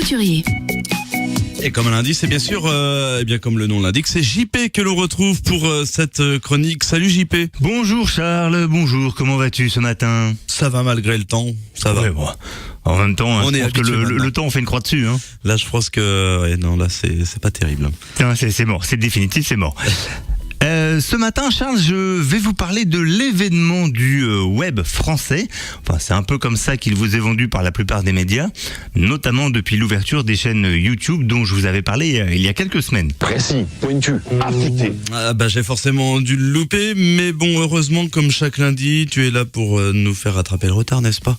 Couturier. Et comme lundi, c'est bien sûr, bien comme le nom l'indique, c'est JP que l'on retrouve pour cette chronique. Salut JP. Bonjour Charles, bonjour, comment vas-tu ce matin? Ça va malgré le temps, ça va. Ouais, bon. En même temps, On je est pense que habitué le temps on fait une croix dessus. Hein. Là, je pense que, ouais, non, là, c'est pas terrible. Tiens, c'est mort, c'est définitif, c'est mort. Ce matin, Charles, je vais vous parler de l'événement du web français. Enfin, c'est un peu comme ça qu'il vous est vendu par la plupart des médias, notamment depuis l'ouverture des chaînes YouTube dont je vous avais parlé il y a quelques semaines. Précis, pointu, affecté. Ah, bah, j'ai forcément dû le louper, mais bon, heureusement, comme chaque lundi, tu es là pour nous faire rattraper le retard, n'est-ce pas?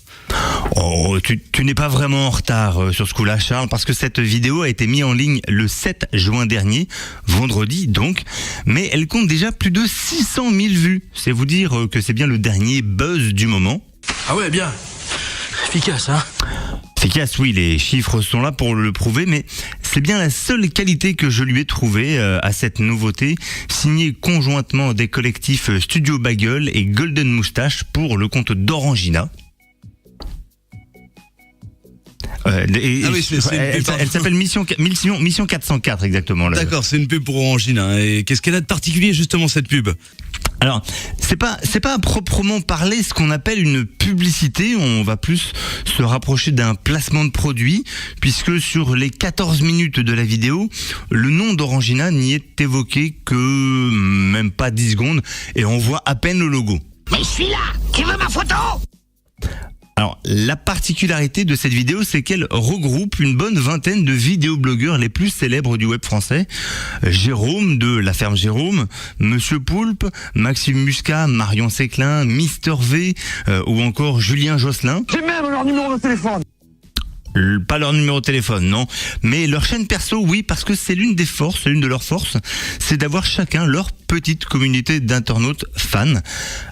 Oh, tu n'es pas vraiment en retard sur ce coup-là, Charles, parce que cette vidéo a été mise en ligne le 7 juin dernier, vendredi donc, mais elle compte déjà plus de 600 000 vues. C'est vous dire que c'est bien le dernier buzz du moment. Ah ouais, bien. Efficace, hein? Efficace, oui, les chiffres sont là pour le prouver, mais c'est bien la seule qualité que je lui ai trouvée à cette nouveauté, signée conjointement des collectifs Studio Bagel et Golden Moustache pour le compte d'Orangina. Elle s'appelle Mission 404 exactement. D'accord, c'est une pub pour Orangina. Et qu'est-ce qu'elle a de particulier justement cette pub? Alors, c'est pas à proprement parler ce qu'on appelle une publicité, on va plus se rapprocher d'un placement de produit, puisque sur les 14 minutes de la vidéo, le nom d'Orangina n'y est évoqué que même pas 10 secondes, et on voit à peine le logo. Mais je suis là! Tu veux ma photo? Alors, la particularité de cette vidéo, c'est qu'elle regroupe une bonne vingtaine de vidéoblogueurs les plus célèbres du web français. Jérôme de La Ferme Jérôme, Monsieur Poulpe, Maxime Muscat, Marion Séclin, Mister V ou encore Julien Josselin. J'ai même leur numéro de téléphone. Pas leur numéro de téléphone, non. Mais leur chaîne perso, oui, parce que c'est l'une de leurs forces, c'est d'avoir chacun leur petite communauté d'internautes fans.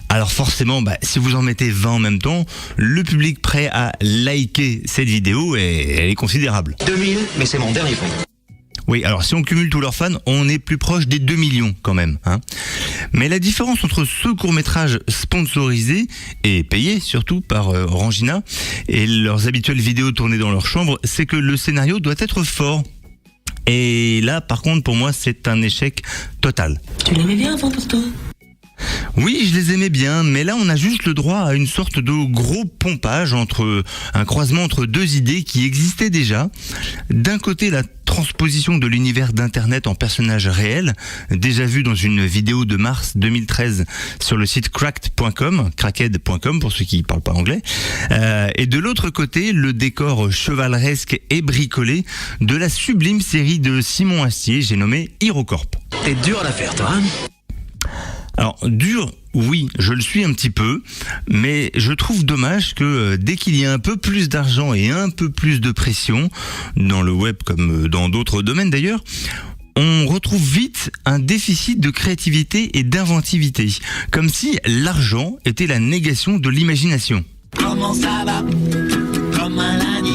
Alors forcément, si vous en mettez 20 en même temps, le public prêt à liker cette vidéo, elle est considérable. 2000, mais c'est mon dernier compte. Oui, alors si on cumule tous leurs fans, on est plus proche des 2 millions quand même. Hein. Mais la différence entre ce court-métrage sponsorisé et payé surtout par Orangina et leurs habituelles vidéos tournées dans leur chambre, c'est que le scénario doit être fort. Et là, par contre, pour moi, c'est un échec total. Tu l'aimais bien avant pourtant? Oui, je les aimais bien, mais là on a juste le droit à une sorte de gros pompage un croisement entre deux idées qui existaient déjà. D'un côté, la transposition de l'univers d'Internet en personnage réel, déjà vu dans une vidéo de mars 2013 sur le site cracked.com pour ceux qui parlent pas anglais. Et de l'autre côté, le décor chevaleresque et bricolé de la sublime série de Simon Astier, j'ai nommé HeroCorp. T'es dur à la faire, toi, hein? Alors, dur, oui, je le suis un petit peu, mais je trouve dommage que dès qu'il y a un peu plus d'argent et un peu plus de pression, dans le web comme dans d'autres domaines d'ailleurs, on retrouve vite un déficit de créativité et d'inventivité, comme si l'argent était la négation de l'imagination. Comment ça va? Comme un lundi.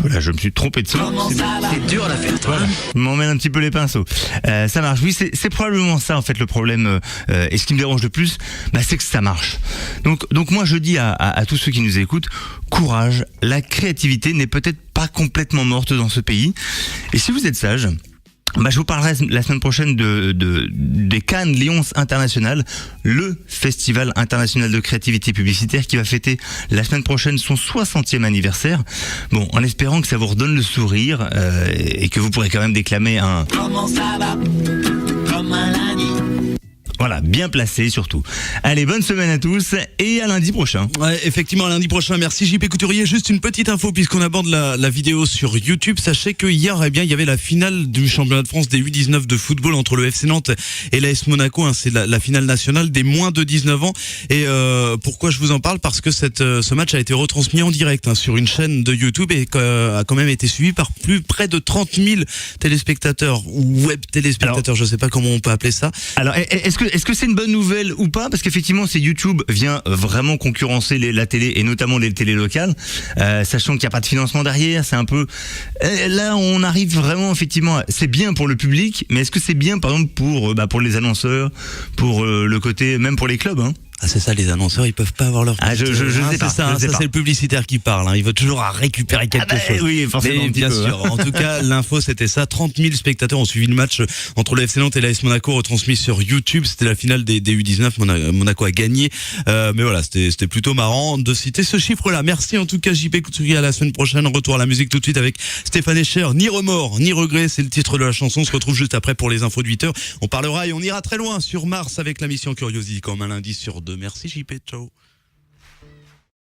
Là, je me suis trompé de son. T'es dur à la faire, toi. Voilà. Je m'emmène un petit peu les pinceaux. Ça marche. Oui, c'est probablement ça en fait le problème. Et ce qui me dérange le plus, c'est que ça marche. Donc moi je dis à tous ceux qui nous écoutent, courage. La créativité n'est peut-être pas complètement morte dans ce pays. Et si vous êtes sage, je vous parlerai la semaine prochaine des Cannes Lions International, le festival international de créativité publicitaire qui va fêter la semaine prochaine son 60e anniversaire. Bon, en espérant que ça vous redonne le sourire et que vous pourrez quand même déclamer un... Comment ça va? Comme un lundi. Voilà, bien placé surtout. Allez, bonne semaine à tous et à lundi prochain. Ouais, effectivement, à lundi prochain. Merci JP Couturier. Juste une petite info puisqu'on aborde la vidéo sur YouTube. Sachez que hier, il y avait la finale du championnat de France des U19 de football entre le FC Nantes et l'AS Monaco. Hein, c'est la finale nationale des moins de 19 ans. Et pourquoi je vous en parle? Parce que ce match a été retransmis en direct sur une chaîne de YouTube et a quand même été suivi par près de 30 000 téléspectateurs ou web téléspectateurs. Je sais pas comment on peut appeler ça. Alors, est-ce que c'est une bonne nouvelle ou pas? Parce qu'effectivement, YouTube vient vraiment concurrencer la télé et notamment les télés locales, sachant qu'il n'y a pas de financement derrière. C'est un peu là on arrive vraiment effectivement. C'est bien pour le public, mais est-ce que c'est bien par exemple pour les annonceurs, pour le côté même pour les clubs, hein? Ah, c'est ça, les annonceurs, ils peuvent pas avoir leur. Ah, je sais pas, C'est ça, je sais ça pas. c'est le publicitaire qui parle. Il veut toujours à récupérer quelque chose. Oui, forcément. Mais un petit bien peu, sûr. En tout cas, l'info c'était ça. 30 000 spectateurs ont suivi le match entre le FC Nantes et l'AS Monaco, retransmis sur YouTube. C'était la finale des U19. Monaco a gagné. Mais voilà, c'était plutôt marrant de citer ce chiffre-là. Merci en tout cas, JP Couturier. À la semaine prochaine. Retour à la musique tout de suite avec Stéphane Escher. Ni remords, ni regrets. C'est le titre de la chanson. On se retrouve juste après pour les infos de 8h. On parlera et on ira très loin sur Mars avec la mission Curiosity comme un lundi sur 2. Merci JP. Ciao.